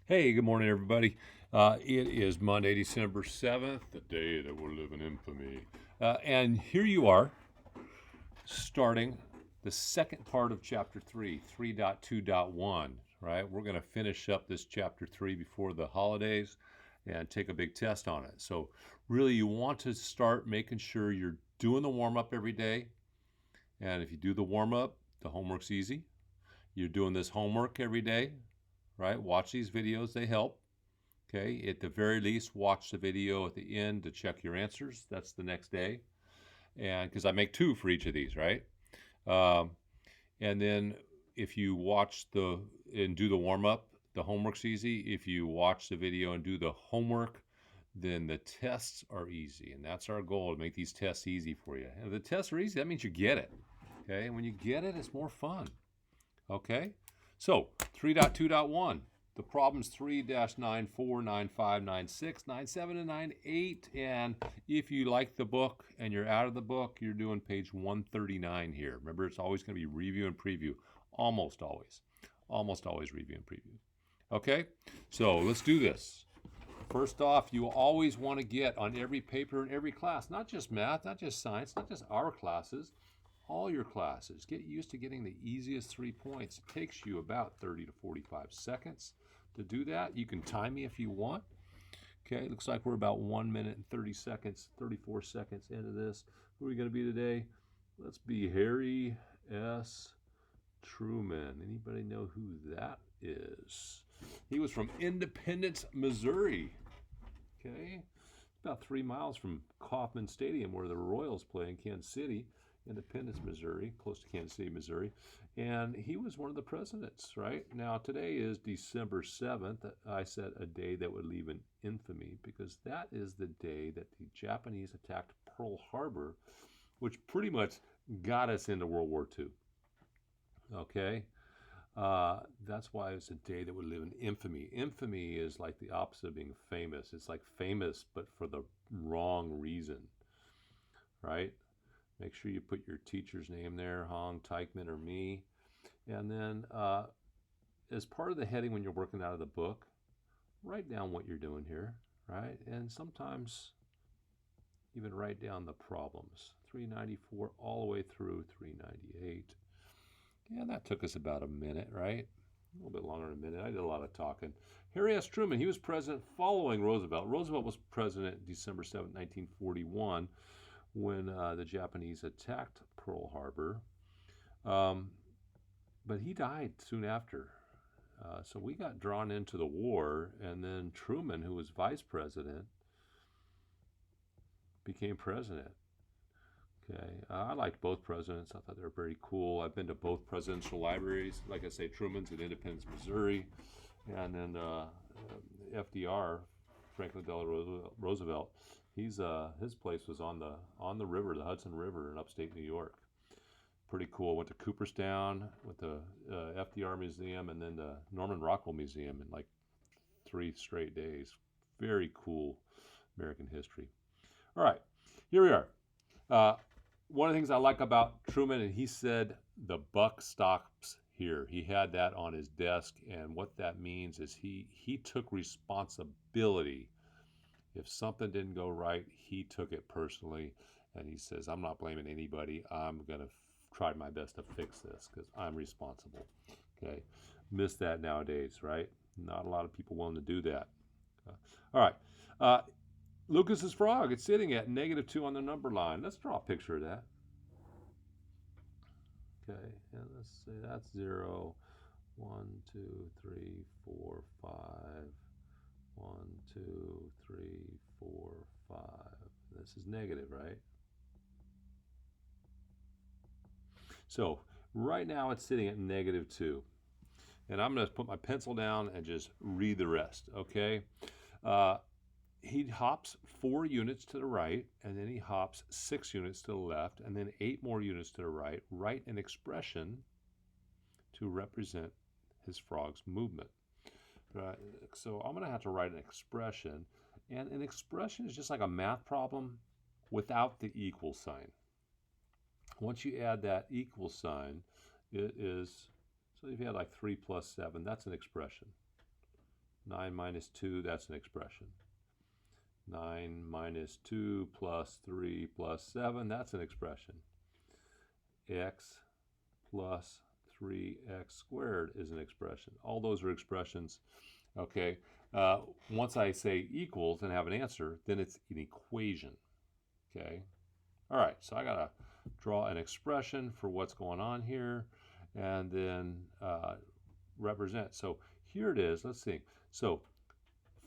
Hey, good morning, everybody. It is Monday, December 7th, the day that will live in infamy. And here you are, starting the second part of Chapter 3, 3.2.1, right? We're going to finish up this Chapter 3 before the holidays and take a big test on it. So really, you want to start making sure you're doing the warm-up every day. And if you do the warm-up, the homework's easy. You're doing this homework every day, right? Watch these videos, they help. Okay, at the very least, watch the video at the end to check your answers. That's the next day. And because I make two for each of these, right? Um, and then if you watch and do the warm up, the homework's easy. If you watch the video and do the homework, then the tests are easy. And that's our goal, to make these tests easy for you. And if the tests are easy, that means you get it. Okay, and when you get it, it's more fun. Okay, so 3.2.1. The problem's 3-94, 95, 96, 97, and 98. And if you like the book and you're out of the book, you're doing page 139 here. Remember, it's always going to be review and preview. Almost always. Almost always review and preview. Okay? So let's do this. First off, you always want to get on every paper in every class, not just math, not just science, not just our classes, all your classes. Get used to getting the easiest 3 points. It takes you about 30 to 45 seconds to do that. You can time me if you want. Okay, looks like we're about 1 minute and 30 seconds, 34 seconds into this. Who are we going to be today? Let's be Harry S. Truman. Anybody know who that is? He was from Independence, Missouri. Okay, about 3 miles from Kauffman Stadium, where the Royals play in Kansas City. Independence, Missouri, close to Kansas City, Missouri. And he was one of the presidents, right? Now, today is December 7th. I said a day that would leave in infamy because that is the day that the Japanese attacked Pearl Harbor, which pretty much got us into World War II. Okay? That's why it's a day that would live in infamy. Infamy is like the opposite of being famous. It's like famous, but for the wrong reason, right? Make sure you put your teacher's name there, Hong, Teichman, or me. And then as part of the heading when you're working out of the book, write down what you're doing here, right? And sometimes even write down the problems. 394 all the way through 398. Yeah, that took us about a minute, right? A little bit longer than a minute. I did a lot of talking. Harry S. Truman, he was president following Roosevelt. Roosevelt was president December 7, 1941, when the Japanese attacked Pearl Harbor. But he died soon after. So we got drawn into the war, and then Truman, who was vice president, became president. Okay, I liked both presidents. I thought they were very cool. I've been to both presidential libraries. Like I say, Truman's in Independence, Missouri, and then FDR, Franklin Delano Roosevelt. His place was on the river, the Hudson River, in upstate New York. Pretty cool. Went to Cooperstown, went to FDR Museum, and then the Norman Rockwell Museum in like 3 straight days. Very cool American history. All right, here we are. One of the things I like about Truman, and he said the buck stops here. He had that on his desk, and what that means is he took responsibility. If something didn't go right, he took it personally, and he says, I'm not blaming anybody. I'm going to try my best to fix this because I'm responsible. Okay, miss that nowadays, right? Not a lot of people willing to do that. All right. Lucas's frog, it's sitting at -2 on the number line. Let's draw a picture of that. Okay, and let's say that's 0, 1, 2, 3, 4, 5. 1, 2, 3, 4, 5. This is negative, right? So right now it's sitting at -2. And I'm going to put my pencil down and just read the rest, okay? He hops 4 units to the right, and then he hops 6 units to the left, and then 8 more units to the right. Write an expression to represent his frog's movement. Right? So I'm going to have to write an expression, and an expression is just like a math problem without the equal sign. Once you add that equal sign, it is, so if you had like 3 plus 7, that's an expression. 9 minus 2, that's an expression. 9 minus 2 plus 3 plus 7, that's an expression. X plus 3x squared is an expression. All those are expressions. Okay, once I say equals and have an answer, then it's an equation. Okay, all right, so I gotta draw an expression for what's going on here and then represent. So here it is, let's see. So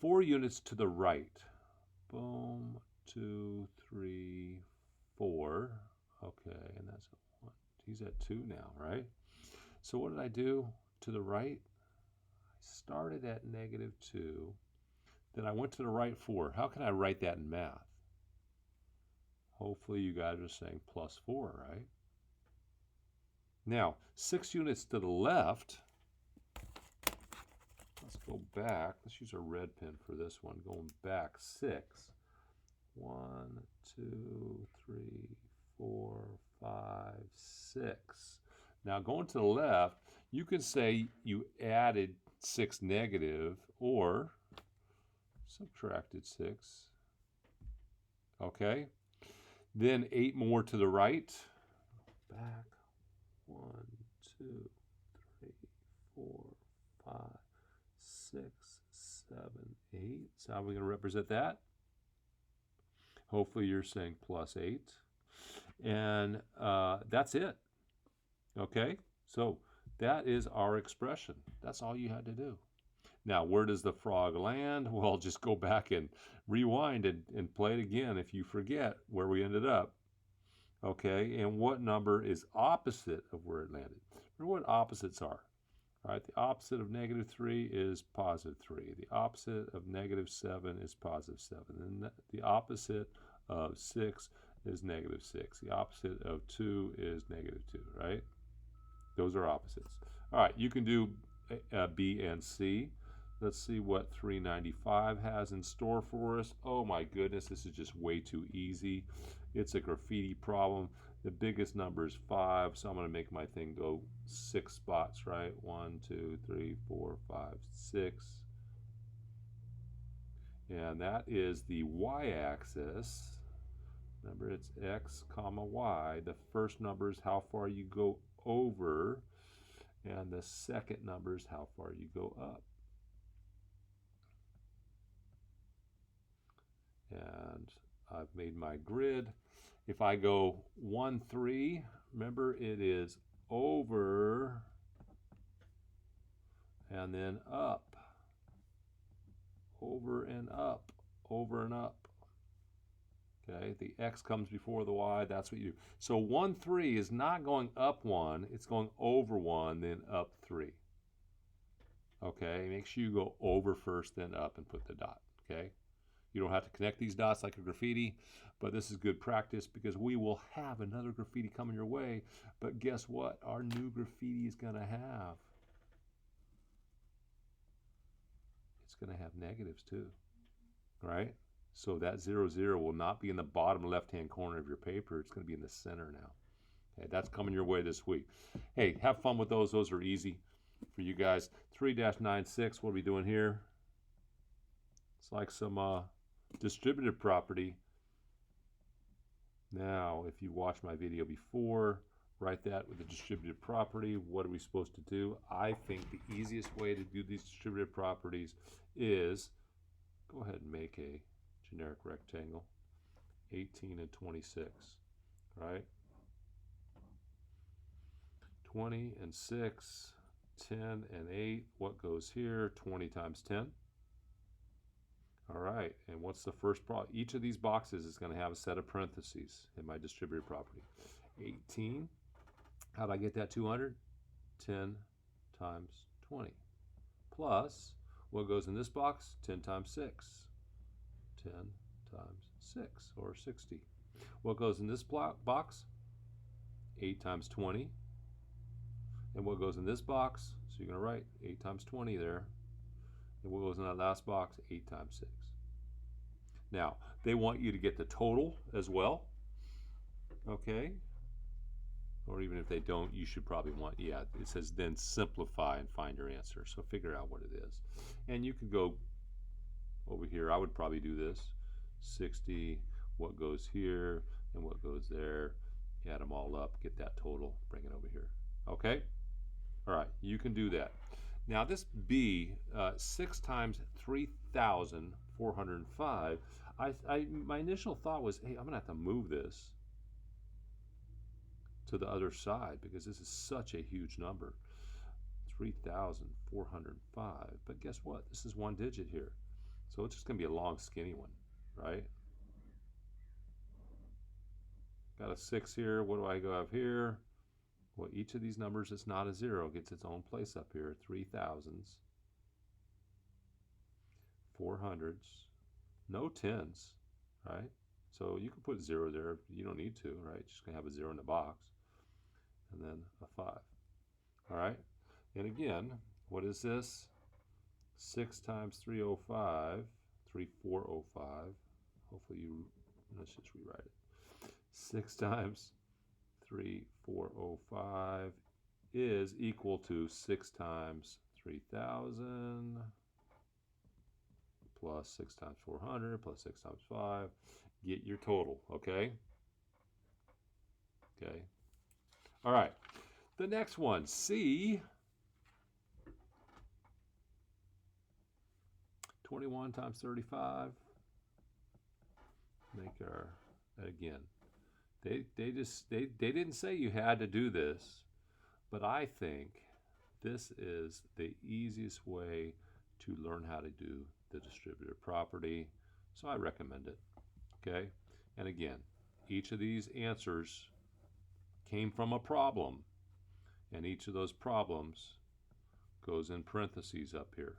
4 units to the right. Boom, 2, 3, 4. Okay, and that's 1. He's at 2 now, right? So what did I do to the right? I started at -2. Then I went to the right 4. How can I write that in math? Hopefully you guys are saying +4, right? Now, 6 units to the left. Let's go back. Let's use a red pen for this one. Going back 6. 1, 2, 3, 4, 5, 6. Now going to the left, you can say you added 6 negative or subtracted 6. Okay? Then 8 more to the right. Back. 1, 2, 3, 4, 5, 6, 7, 8. So how are we going to represent that? Hopefully you're saying +8. And that's it. Okay? So that is our expression. That's all you had to do. Now, where does the frog land? Well, just go back and rewind and play it again if you forget where we ended up. Okay? And what number is opposite of where it landed? Remember what opposites are. All right, the opposite of -3 is +3. The opposite of -7 is +7. And the opposite of 6 is -6. The opposite of 2 is -2, right? Those are opposites. All right, you can do B and C. Let's see what 395 has in store for us. Oh my goodness, this is just way too easy. It's a graffiti problem. The biggest number is 5, so I'm going to make my thing go 6 spots, right? 1, 2, 3, 4, 5, 6. And that is the y-axis. Remember, it's x comma y. The first number is how far you go over, and the second number is how far you go up. And I've made my grid. If I go 1, 3, remember it is over and then up, over and up, over and up. Okay, the x comes before the y, that's what you do. So 1, 3 is not going up 1, it's going over 1, then up 3. Okay, make sure you go over first, then up and put the dot, okay? You don't have to connect these dots like a graffiti, but this is good practice because we will have another graffiti coming your way. But guess what? Our new graffiti is going to have, it's going to have negatives too, right? So that 0, 0 will not be in the bottom left-hand corner of your paper. It's going to be in the center now. Okay, that's coming your way this week. Hey, have fun with those. Those are easy for you guys. 3-96, what are we doing here? It's like some distributive property. Now, if you watched my video before, write that with the distributive property. What are we supposed to do? I think the easiest way to do these distributive properties is go ahead and make a generic rectangle, 18 and 26, right? 20 and 6, 10 and 8, what goes here? 20 times 10. All right, and what's the first problem? Each of these boxes is going to have a set of parentheses in my distributive property. 18, how did I get that 200? 10 times 20. Plus, what goes in this box? 10 times 6. 10 times 6, or 60. What goes in this box? 8 times 20. And what goes in this box? So you're going to write 8 times 20 there. And what goes in that last box? 8 times 6. Now, they want you to get the total as well. Okay. or even if they don't, you should probably want, yeah, it says then simplify and find your answer. So figure out what it is. And you could go over here. I would probably do this. 60, what goes here and what goes there. Add them all up, get that total, bring it over here. Okay? All right, you can do that. Now this B, 6 times 3,405, my initial thought was, hey, I'm gonna have to move this to the other side because this is such a huge number, 3,405. But guess what? This is one digit here. So it's just gonna be a long skinny one, right? Got a 6 here. What do I go up here? Well, each of these numbers that's not a 0 gets its own place up here. 3,000s, 400s, no 10s, right? So you can put 0 there. You don't need to, right? Just gonna have a 0 in the box. And then a 5. All right? And again, what is this? 6 times 305, 3405. Hopefully let's just rewrite it. 6 times 3405 is equal to 6 times 3,000 plus 6 times 400 plus 6 times 5. Get your total, okay? Okay. All right. The next one, C. 21 times 35. Make our, again, they didn't say you had to do this, but I think this is the easiest way to learn how to do the distributive property, so I recommend it. Okay, and again, each of these answers came from a problem, and each of those problems goes in parentheses up here.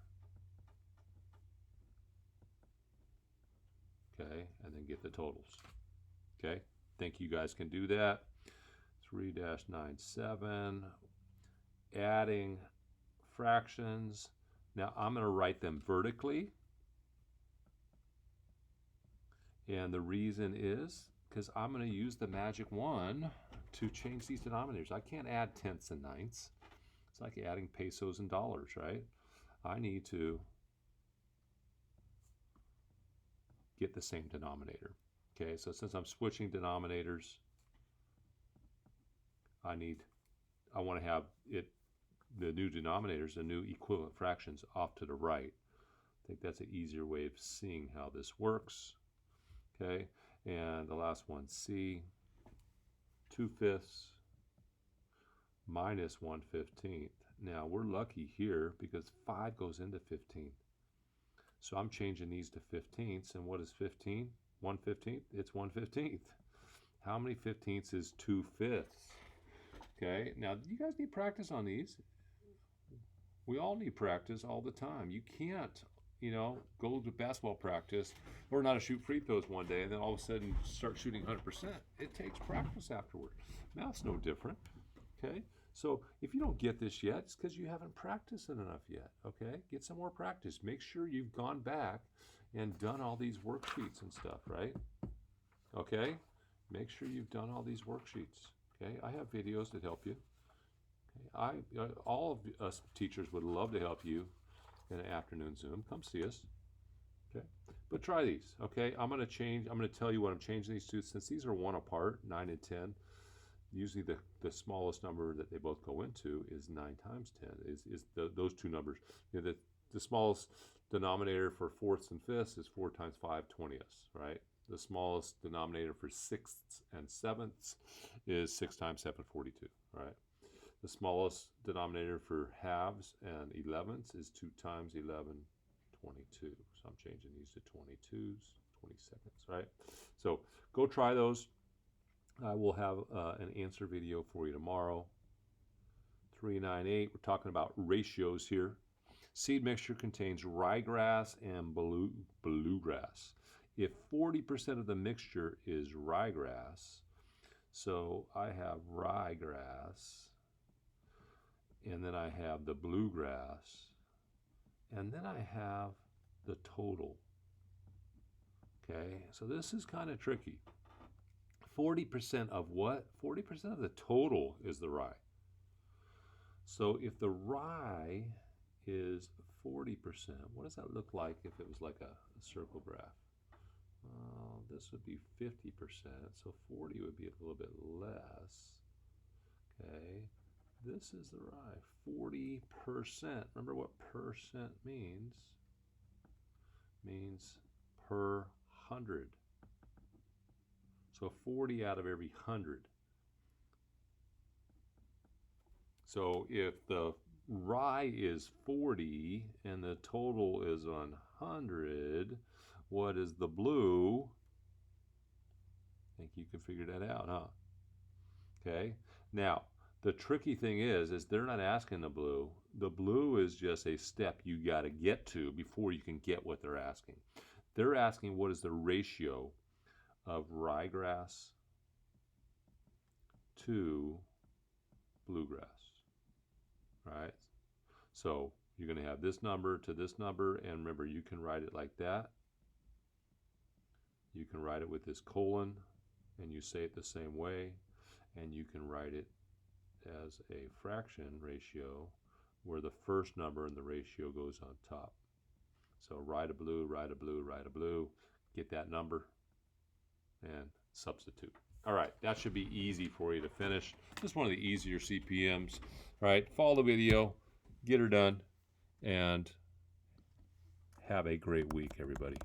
Okay, and then get the totals. Okay, think you guys can do that. 3-97, adding fractions. Now I'm going to write them vertically, and the reason is because I'm going to use the magic one to change these denominators. I can't add tenths and ninths. It's like adding pesos and dollars, right? I need to get the same denominator. Okay, so since I'm switching denominators, I want to have the new denominators, the new equivalent fractions off to the right. I think that's an easier way of seeing how this works. Okay, and the last one, C, 2/5 minus 1/15. Now we're lucky here because 5 goes into 15. So I'm changing these to 15ths, and what is 15? 1/15? It's 1/15. How many 15ths is 2/5? Okay, now you guys need practice on these. We all need practice all the time. You can't, go to basketball practice, learn how to shoot free throws one day, and then all of a sudden start shooting 100%. It takes practice afterward. Math's no different. Okay, so if you don't get this yet, it's because you haven't practiced it enough yet. Okay, get some more practice. Make sure you've gone back and done all these worksheets and stuff, right? Okay, make sure you've done all these worksheets. Okay, I have videos that help you. Okay? All of us teachers would love to help you in an afternoon Zoom. Come see us. Okay, but try these. Okay, I'm going to tell you what I'm changing these to. Since these are 1 apart, 9 and 10, usually the smallest number that they both go into is 9 times 10, is those two numbers. The smallest denominator for fourths and fifths is 4 times 5 20ths, right? The smallest denominator for sixths and sevenths is 6 times 7 42, right? The smallest denominator for halves and 11ths is 2 times 11 22. So I'm changing these to 22s, 22nds, right? So go try those. I will have an answer video for you tomorrow. 398, we're talking about ratios here. Seed mixture contains ryegrass and bluegrass. If 40% of the mixture is ryegrass, so I have ryegrass, and then I have the bluegrass, and then I have the total. Okay, so this is kind of tricky. 40% of what? 40% of the total is the rye. So if the rye is 40%, what does that look like if it was like a circle graph? This would be 50%, so 40 would be a little bit less. Okay, this is the rye, 40%. Remember what percent means? Means per 100. So 40 out of every 100. So if the rye is 40 and the total is 100, what is the blue? I think you can figure that out, huh? Okay. Now, the tricky thing is they're not asking the blue. The blue is just a step you got to get to before you can get what they're asking. They're asking what is the ratio of ryegrass to bluegrass, right? So you're going to have this number to this number, and remember, you can write it like that. You can write it with this colon, and you say it the same way, and you can write it as a fraction ratio where the first number in the ratio goes on top. So write a blue, write a blue, write a blue, get that number, and substitute. All right, that should be easy for you to finish. This is one of the easier CPMs. All right, follow the video, get her done, and have a great week, everybody.